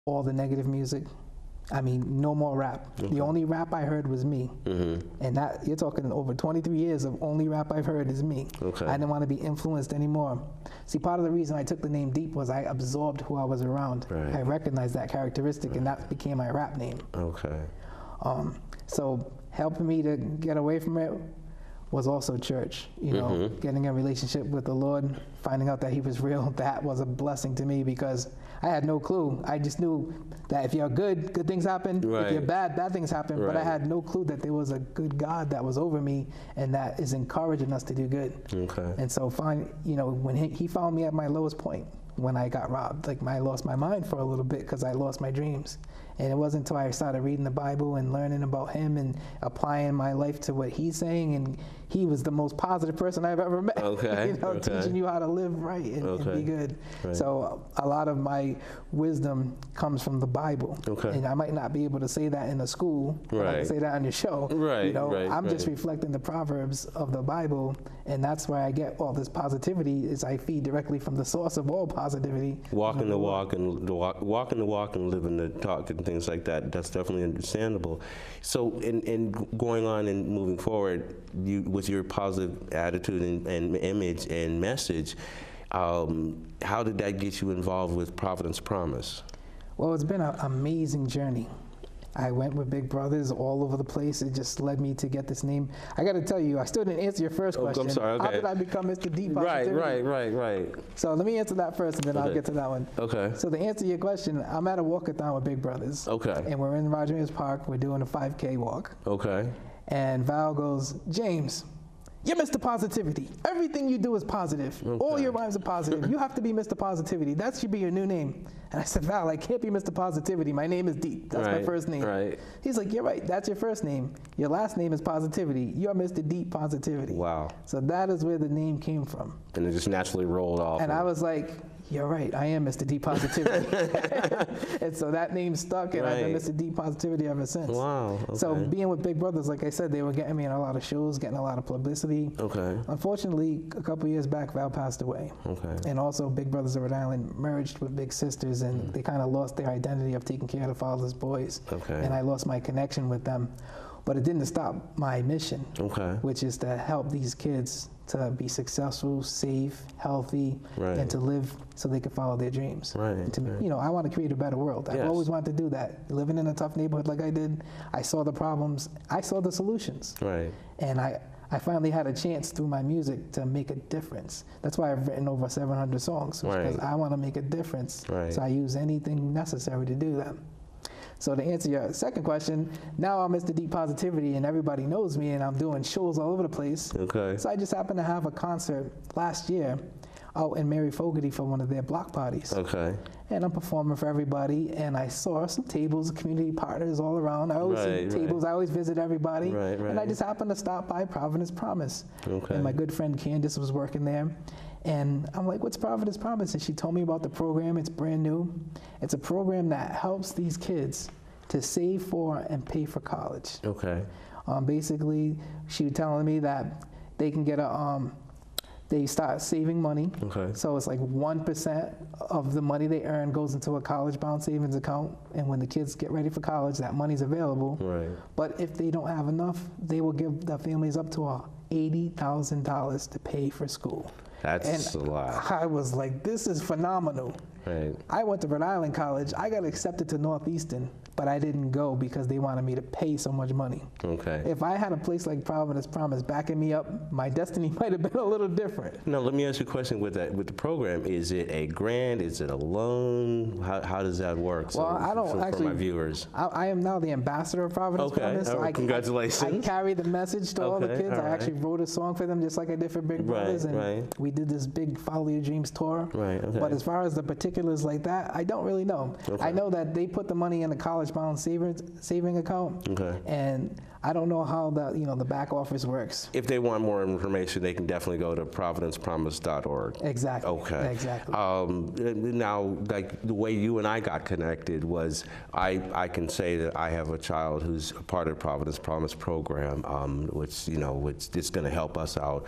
all the negative music. I mean, no more rap. Okay. The only rap I heard was me. And that, you're talking over 23 years of only rap I've heard is me. Okay. I didn't want to be influenced anymore. See, part of the reason I took the name Deep was I absorbed who I was around. Right. I recognized that characteristic, and that became my rap name. Okay. So helping me to get away from it was also church, you know, getting a relationship with the Lord, finding out that he was real. That was a blessing to me because I had no clue. I just knew that if you're good, good things happen. Right. If you're bad, bad things happen. Right. But I had no clue that there was a good God that was over me and that is encouraging us to do good. Okay. And so you know, when he found me at my lowest point, when I got robbed, like I lost my mind for a little bit because I lost my dreams. And it wasn't until I started reading the Bible and learning about him and applying my life to what he's saying, and he was the most positive person I've ever met. Okay. You know, teaching you how to live right and be good. Right. So a lot of my wisdom comes from the Bible. Okay. And I might not be able to say that in a school. Right. I can say that on your show. Right. You know, right. I'm right. just reflecting the Proverbs of the Bible, and that's where I get all this positivity. Is I feed directly from the source of all positivity. Walking the walk and walking the walk and living the talk and things like that. That's definitely understandable. So, in going on and moving forward, with your positive attitude and image and message, how did that get you involved with Providence Promise? Well, it's been an amazing journey. I went with big brothers all over the place. It just led me to get this name. I got to tell you, I still didn't answer your first question. I'm sorry, okay. How did I become Mr. Deep? Right. So let me answer that first, and then I'll get to that one. Okay. So to answer your question, I'm at a walkathon with big brothers. Okay. And we're in Roger Mills Park. We're doing a 5K walk. Okay. And Val goes, James, you're Mr. Positivity. Everything you do is positive. Okay. All your rhymes are positive. You have to be Mr. Positivity. That should be your new name. And I said, Val, I can't be Mr. Positivity. My name is Deep. That's my first name. Right. He's like, you're right. That's your first name. Your last name is Positivity. You're Mr. Deep Positivity. Wow. So that is where the name came from. And it just naturally rolled off. And I was like, you're right, I am Mr. Deep Positivity. And so that name stuck, and I've been Mr. Deep Positivity ever since. Wow. Okay. So being with big brothers, like I said, they were getting me in a lot of shows, getting a lot of publicity. Okay. Unfortunately, a couple years back, Val passed away. Okay. And also, Big Brothers of Rhode Island merged with Big Sisters, and they kind of lost their identity of taking care of the fatherless boys. Okay. And I lost my connection with them. But it didn't stop my mission, Okay. which is to help these kids to be successful, safe, healthy, Right. and to live so they can follow their dreams. Right, And to, right. you know, I want to create a better world. I've Yes. always wanted to do that. Living in a tough neighborhood like I did, I saw the problems, I saw the solutions. Right. And I finally had a chance through my music to make a difference. That's why I've written over 700 songs, because Right. I want to make a difference. Right. So I use anything necessary to do that. So to answer your second question, now I'm Mr. Deep Positivity and everybody knows me and I'm doing shows all over the place. Okay. So I just happened to have a concert last year out in Mary Fogarty for one of their block parties. Okay. And I'm performing for everybody, and I saw some tables, community partners all around. I always see Right, tables, I always visit everybody. Right, And I right. just happened to stop by Providence Promise. Okay. And my good friend Candace was working there. And I'm like, what's Providence Promise? And she told me about the program. It's brand new. It's a program that helps these kids to save for and pay for college. Okay. Basically, she was telling me that they can get they start saving money. Okay. So it's like 1% of the money they earn goes into a college-bound savings account. And when the kids get ready for college, that money's available. Right. But if they don't have enough, they will give the families up to $80,000 to pay for school. That's And a lot. I was like, this is phenomenal. Right. I went to Rhode Island College. I got accepted to Northeastern, but I didn't go because they wanted me to pay so much money. Okay. If I had a place like Providence Promise backing me up, my destiny might have been a little different. Now, let me ask you a question with that. With the program, is it a grant? Is it a loan? How does that work? Well, I don't for actually. my viewers. I am now the ambassador of Providence Okay. Promise. All right. Congratulations. I carry the message to all the Okay. kids. All I actually right. wrote a song for them, just like I did for Big Brothers, and right. we did this big Follow Your Dreams tour. Right. Okay. But as far as the particulars like that, I don't really know. Okay. I know that they put the money in a college-bound saving account, Okay. and I don't know how the back office works. If they want more information, they can definitely go to providencepromise.org. Exactly. Okay. Exactly. Now, like the way you and I got connected was, I can say that I have a child who's a part of the Providence Promise program, which is going to help us out.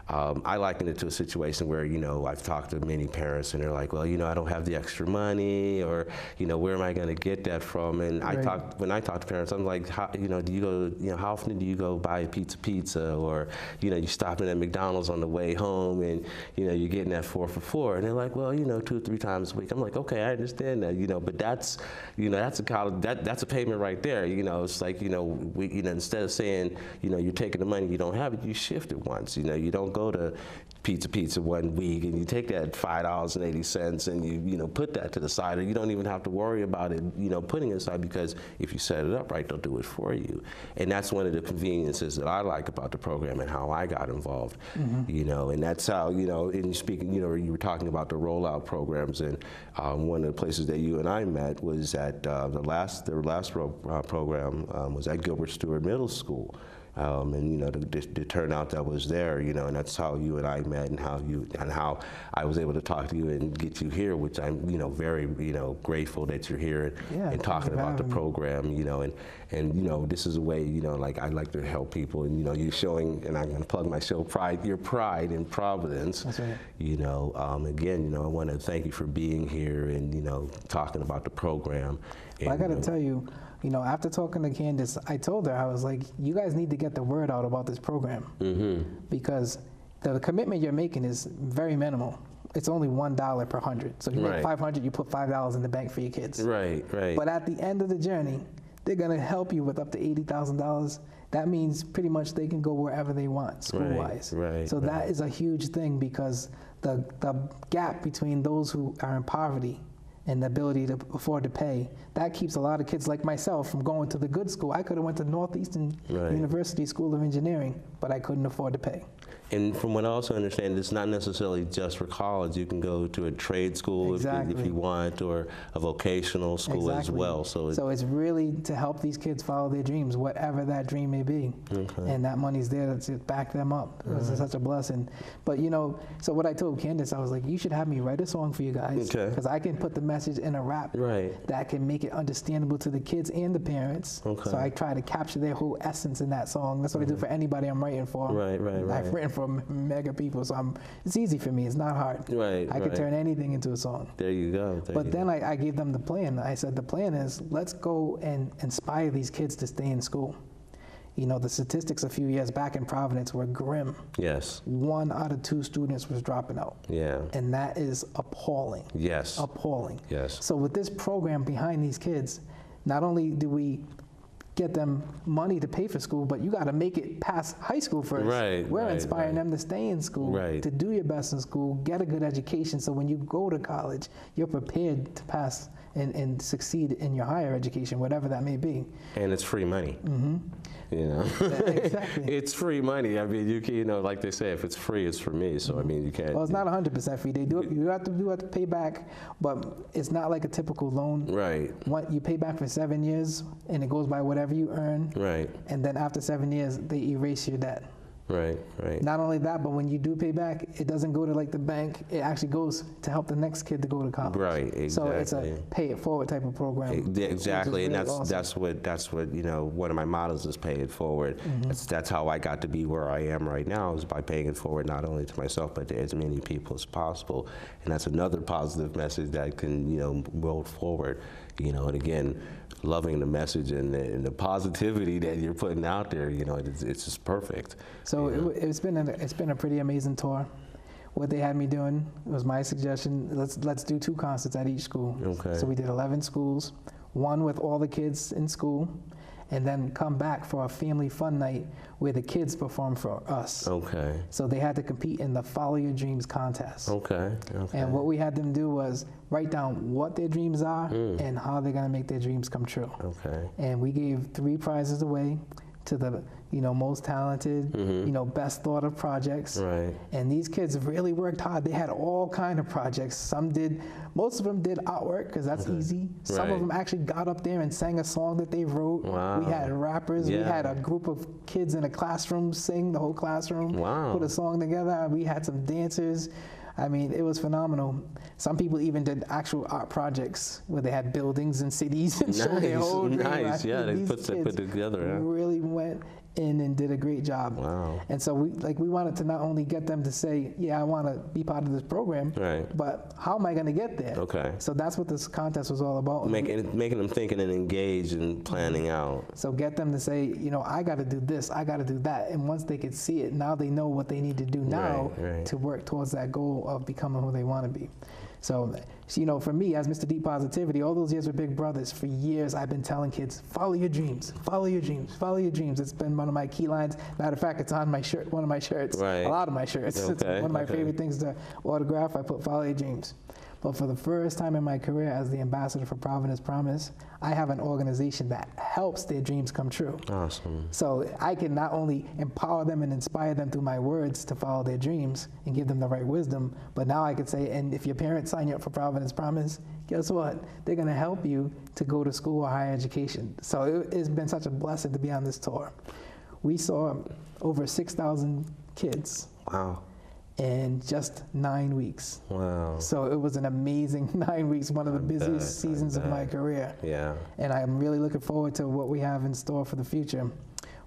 I liken it to a situation where, I've talked to many parents and they're like, well, I don't have the extra money, or, where am I going to get that from? And when I talk to parents, I'm like, how, do you go, how often do you go buy a pizza, or, you stopping at McDonald's on the way home and, you're getting that 4 for $4. And they're like, well, 2 or 3 times a week. I'm like, okay, I understand that, but that's, that's a college, that's a payment right there. It's like, instead of saying, you're taking the money, you don't have it, you shift it once. You don't go to pizza 1 week and you take that $5.80 and you put that to the side, or you don't even have to worry about it, putting it aside, because if you set it up right, they'll do it for you. And that's one of the conveniences that I like about the program and how I got involved. And that's how, in speaking, you were talking about the rollout programs, and one of the places that you and I met was at their last program was at Gilbert Stewart Middle School. And the turnout that was there, and that's how you and I met, and how I was able to talk to you and get you here, which I'm very grateful that you're here and talking about the program, and this is a way, like I like to help people, and you're showing, and I'm going to plug my show, your pride in Providence. That's right. Again, I want to thank you for being here and talking about the program. Well, I got to tell you, after talking to Candace, I told her, I was like, you guys need to get the word out about this program, because the commitment you're making is very minimal. It's only $1 per 100. So if you make 500, you put $5 in the bank for your kids. Right. But at the end of the journey, they're going to help you with up to $80,000. That means pretty much they can go wherever they want, school-wise. So that is a huge thing, because the gap between those who are in poverty and the ability to afford to pay, that keeps a lot of kids like myself from going to the good school. I could have went to Northeastern University School of Engineering, but I couldn't afford to pay. And from what I also understand, it's not necessarily just for college. You can go to a trade school if you want, or a vocational school as well. So it's really to help these kids follow their dreams, whatever that dream may be. And that money's there to back them up. It was such a blessing. But so what I told Candace, I was like, you should have me write a song for you guys, because I can put the message in a rap that can make it understandable to the kids and the parents. So I try to capture their whole essence in that song. That's what I do for anybody I'm writing for. I've written for mega people, so it's easy for me. It's not hard. I could turn anything into a song. There you go. But then I gave them the plan. I said, the plan is, let's go and inspire these kids to stay in school. The statistics a few years back in Providence were grim. 1 out of 2 students was dropping out. And that is appalling. Appalling. So with this program behind these kids, not only do we get them money to pay for school, but you got to make it past high school first. We're inspiring them to stay in school, to do your best in school, get a good education, so when you go to college, you're prepared to pass and succeed in your higher education, whatever that may be. And it's free money. Exactly. It's free money. I mean, you like they say, if it's free, it's for me. So I mean, you can't. Well, it's not 100% free. They do. You have to pay back, but it's not like a typical loan. What you pay back for 7 years, and it goes by whatever you earn. And then after 7 years, they erase your debt. Not only that, but when you do pay back, it doesn't go to like the bank. It actually goes to help the next kid to go to college. Exactly. So it's a pay it forward type of program. Exactly, and that's what one of my mottos is pay it forward. That's how I got to be where I am right now, is by paying it forward not only to myself but to as many people as possible. And that's another positive message that can roll forward. And again, loving the message and the positivity that you're putting out there, it's just perfect. So it's been a pretty amazing tour. What they had me doing was my suggestion, let's do 2 concerts at each school. So we did 11 schools, 1 with all the kids in school, and then come back for a family fun night where the kids perform for us. So they had to compete in the Follow Your Dreams contest. And what we had them do was write down what their dreams are and how they're gonna make their dreams come true. And we gave 3 prizes away to the most talented, best thought of projects. And these kids really worked hard. They had all kind of projects. Most of them did artwork, because that's easy. Some of them actually got up there and sang a song that they wrote. We had rappers. We had a group of kids in a classroom sing, the whole classroom, put a song together. We had some dancers. I mean, it was phenomenal. Some people even did actual art projects where they had buildings and cities and showed their whole dream. They put together. Really went in and did a great job. Wow. And so we wanted to not only get them to say, yeah, I want to be part of this program, Right. but how am I going to get there? Okay. So that's what this contest was all about. Making them thinking and engaged and planning out. So get them to say, you know, I got to do this, I got to do that. And once they could see it, now they know what they need to do now Right. to work towards that goal of becoming who they want to be. So, you know, for me, as Mr. Deep Positivity, all those years with Big Brothers, for years I've been telling kids, follow your dreams, follow your dreams, follow your dreams. It's been one of my key lines. Matter of fact, it's on my shirt, one of my shirts, Right. a lot of my shirts. Okay, It's one of my favorite things to autograph. I put follow your dreams. But for the first time in my career as the ambassador for Providence Promise, I have an organization that helps their dreams come true. Awesome. So I can not only empower them and inspire them through my words to follow their dreams and give them the right wisdom, but now I could say, and if your parents sign you up for Providence Promise, guess what? They're going to help you to go to school or higher education. So it's been such a blessing to be on this tour. We saw over 6,000 kids Wow. in just 9 weeks. Wow. So it was an amazing 9 weeks, one of the busiest seasons of my career. Yeah. And I'm really looking forward to what we have in store for the future.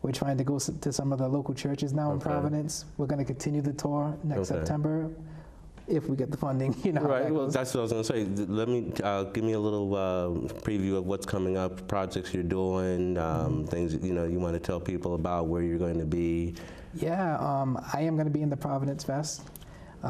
We're trying to go to some of the local churches now in Providence. We're going to continue the tour next September if we get the funding. You know, Right. Well, that's what I was going to say. Let me give me a little preview of what's coming up, projects you're doing, things you want to tell people about, where you're going to be. Yeah, I am going to be in the Providence Fest.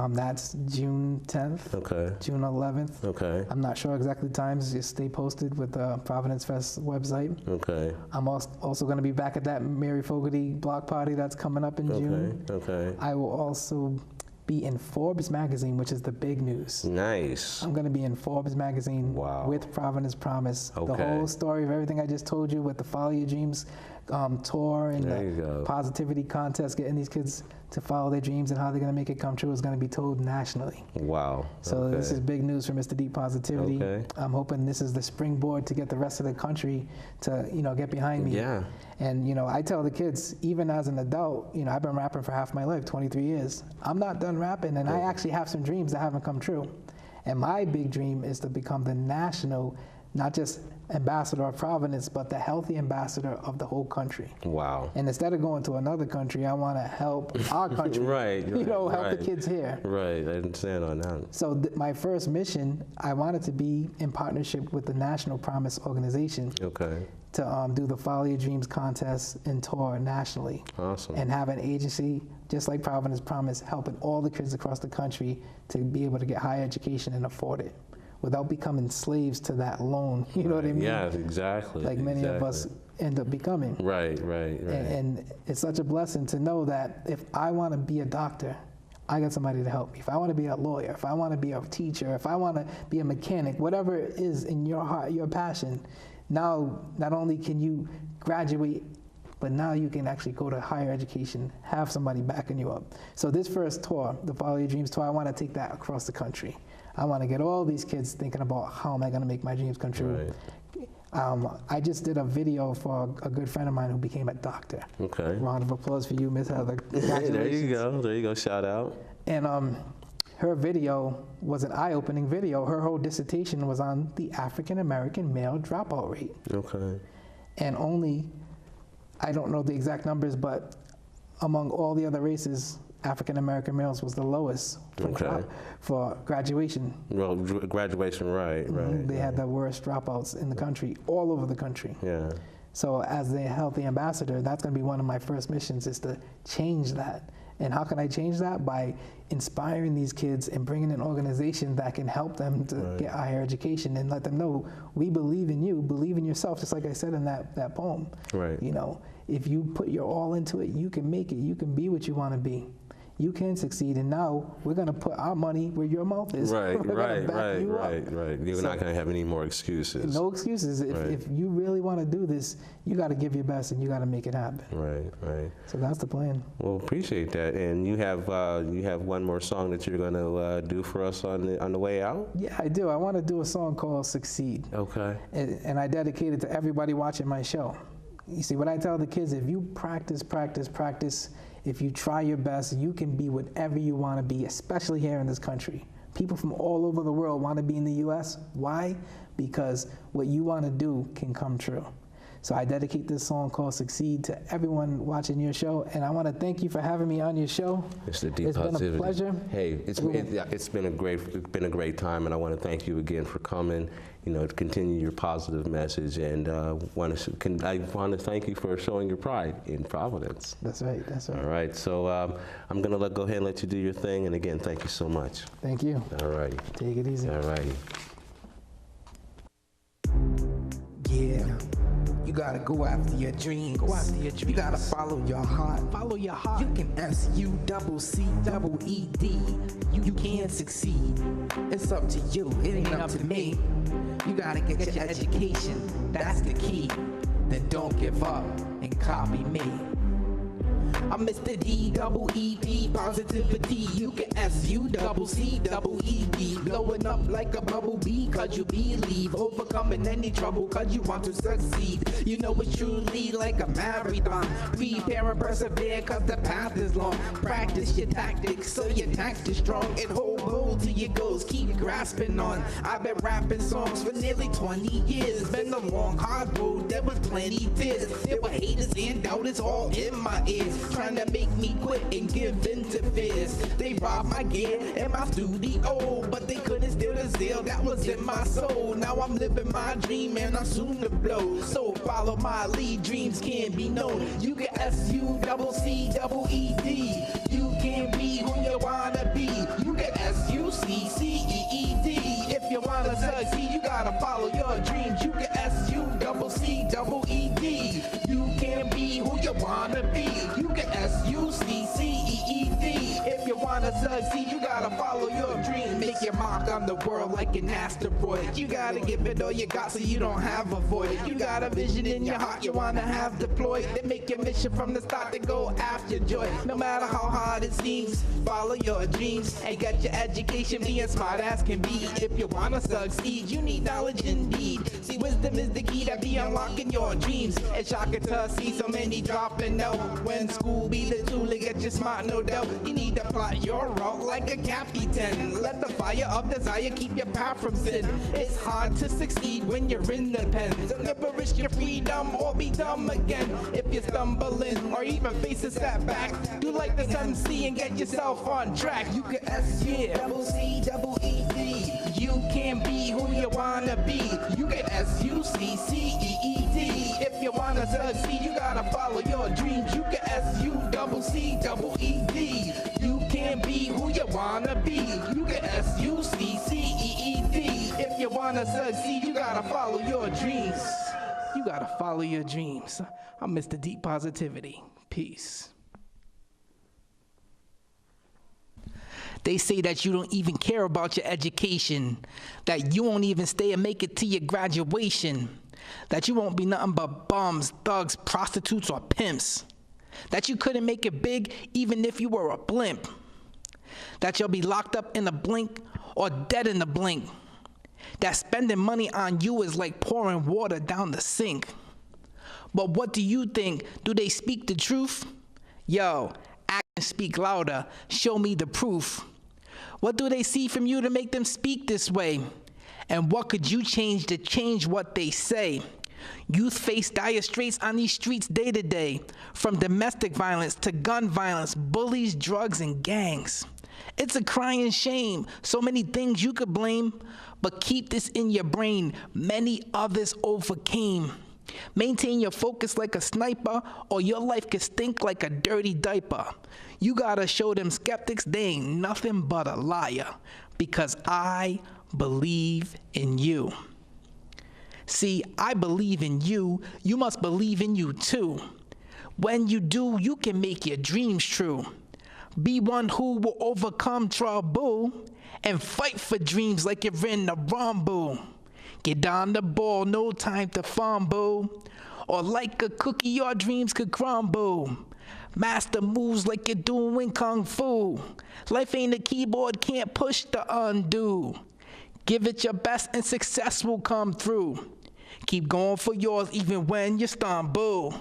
That's June 10th, Okay. June 11th. Okay. I'm not sure exactly times. Just stay posted with the Providence Fest website. Okay. I'm also going to be back at that Mary Fogarty block party that's coming up in June. Okay. I will also be in Forbes magazine, which is the big news. Nice. I'm going to be in Forbes magazine with Providence Promise. Okay. The whole story of everything I just told you with the Follow Your Dreams tour and the positivity contest, getting these kids to follow their dreams and how they're going to make it come true is going to be told nationally. Wow. So this is big news for Mr. Deep Positivity. Okay. I'm hoping this is the springboard to get the rest of the country to, get behind me. Yeah. And, I tell the kids, even as an adult, I've been rapping for half my life, 23 years. I'm not done rapping, and I actually have some dreams that haven't come true. And my big dream is to become the national, not just ambassador of Providence, but the healthy ambassador of the whole country. Wow. And instead of going to another country, I want to help our country. Help the kids here. Right, I understand on that. So my first mission, I wanted to be in partnership with the National Promise Organization. Okay. To do the Follow Your Dreams contest and tour nationally. Awesome. And have an agency, just like Providence Promise, helping all the kids across the country to be able to get higher education and afford it without becoming slaves to that loan. You know what I mean? Yeah, exactly. Like many of us end up becoming. Right. And it's such a blessing to know that if I want to be a doctor, I got somebody to help me. If I want to be a lawyer, if I want to be a teacher, if I want to be a mechanic, whatever it is in your heart, your passion, now not only can you graduate, but now you can actually go to higher education, have somebody backing you up. So this first tour, the Follow Your Dreams tour, I want to take that across the country. I want to get all these kids thinking about how am I going to make my dreams come true. Right. I just did a video for a good friend of mine who became a doctor. Okay. Round of applause for you, Miss Heather. There you go. Shout out. And her video was an eye-opening video. Her whole dissertation was on the African-American male dropout rate. Okay. And only, I don't know the exact numbers, but among all the other races, African-American males was the lowest for graduation. Well, graduation, right. They had the worst dropouts in the country, all over the country. Yeah. So as the healthy ambassador, that's going to be one of my first missions, is to change that. And how can I change that? By inspiring these kids and bringing an organization that can help them to get higher education and let them know, we believe in you, believe in yourself, just like I said in that poem. Right. If you put your all into it, you can make it. You can be what you want to be. You can succeed, and now we're going to put our money where your mouth is. Right. You're So, not going to have any more excuses. No excuses. If you really want to do this, you got to give your best, and you got to make it happen. Right. So that's the plan. Well, appreciate that. And you have one more song that you're going to do for us on the way out? Yeah, I do. I want to do a song called "Succeed." Okay. And I dedicate it to everybody watching my show. You see, what I tell the kids, if you practice, if you try your best, you can be whatever you want to be, especially here in this country. People from all over the world want to be in the U.S. Why? Because what you want to do can come true. So I dedicate this song called Succeed to everyone watching your show, and I want to thank you for having me on your show. Mr. D. It's been a pleasure. Hey, it's been a great time, and I want to thank you again for coming. You know, to continue your positive message, and I want to thank you for showing your pride in Providence. That's right. That's right. All right. So I'm gonna go ahead and let you do your thing, and again, thank you so much. Thank you. All righty. Take it easy. All righty. Yeah. You gotta go after your dreams. Go after your dreams. You gotta follow your heart. Follow your heart. You can SUCCEED. You can succeed. It's up to you. It ain't up to me. You gotta get your education. That's the key. Then don't give up and copy me. I'm Mr. D-double-E-D, positivity. You can S-U-double-C-double-E-D. Blowing up like a bumblebee, cause you believe. Overcoming any trouble, cause you want to succeed. You know it's truly like a marathon. Prepare and persevere, cause the path is long. Practice your tactics, so your tactics strong. And hold to your goals, keep grasping on. I've been rapping songs for nearly 20 years. Been a long, hard road, there was plenty tears. There were haters and doubters all in my ears, trying to make me quit and give in to fears. They robbed my gear and my studio, but they couldn't steal the zeal that was in my soul. Now I'm living my dream and I'm soon to blow. So follow my lead, dreams can be known. You can S-U-C-C-E-D. You can be who you wanna be. You can S-U-C-C-E-D. If you wanna succeed, you gotta follow your dreams. You can S-U-C-C-E-D. You can be who you wanna be. You can S-U-C-C-E-E-D. If you wanna succeed, you gotta follow your dreams. Make your mark on the world like an asteroid. You gotta give it all you got so you don't have a void. You got a vision in your heart you wanna have deployed. Then make your mission from the start to go after joy. No matter how hard it seems, follow your dreams and get your education. Being smart as can be. If you wanna succeed, you need knowledge indeed. See, wisdom is the key to be unlocking your dreams. It's shocking to see so many dropping out. When school be the tool to get you smart, no doubt. You need to plot your route like a captain. Let the fire of desire keep your path from sin. It's hard to succeed when you're in the pen. So never risk your freedom or be dumb again. If you're stumbling or even face a setback, do like the sun see and get yourself on track. You can S-U-C-C-E-D. You can be who you wanna be. You can S-U-C-C-E-D. If you wanna succeed, you gotta follow your dreams. You can S-U-C-C-E-D. You can be who you wanna be. You can S-U-C-C-E-D. If you wanna succeed, you gotta follow your dreams. You gotta follow your dreams. I'm Mr. Deep Positivity. Peace. They say that you don't even care about your education, that you won't even stay and make it to your graduation, that you won't be nothing but bums, thugs, prostitutes, or pimps, that you couldn't make it big even if you were a blimp, that you'll be locked up in a blink or dead in a blink, that spending money on you is like pouring water down the sink. But what do you think? Do they speak the truth? Yo, actions speak louder. Show me the proof. What do they see from you to make them speak this way? And what could you change to change what they say? Youth face dire straits on these streets day to day, from domestic violence to gun violence, bullies, drugs, and gangs. It's a crying shame, so many things you could blame, but keep this in your brain, many others overcame. Maintain your focus like a sniper, or your life could stink like a dirty diaper. You gotta show them skeptics they ain't nothing but a liar, because I believe in you. See, I believe in you, you must believe in you too. When you do, you can make your dreams true. Be one who will overcome trouble and fight for dreams like you're in a rumble. Get down the ball, no time to fumble. Or like a cookie, your dreams could crumble. Master moves like you're doing kung fu. Life ain't a keyboard, can't push the undo. Give it your best and success will come through. Keep going for yours even when you stumble.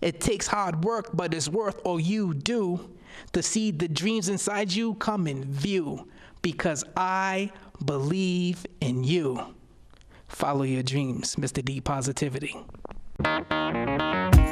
It takes hard work, but it's worth all you do to see the dreams inside you come in view, because I believe in you. Follow your dreams, Mr. D Positivity. Bye.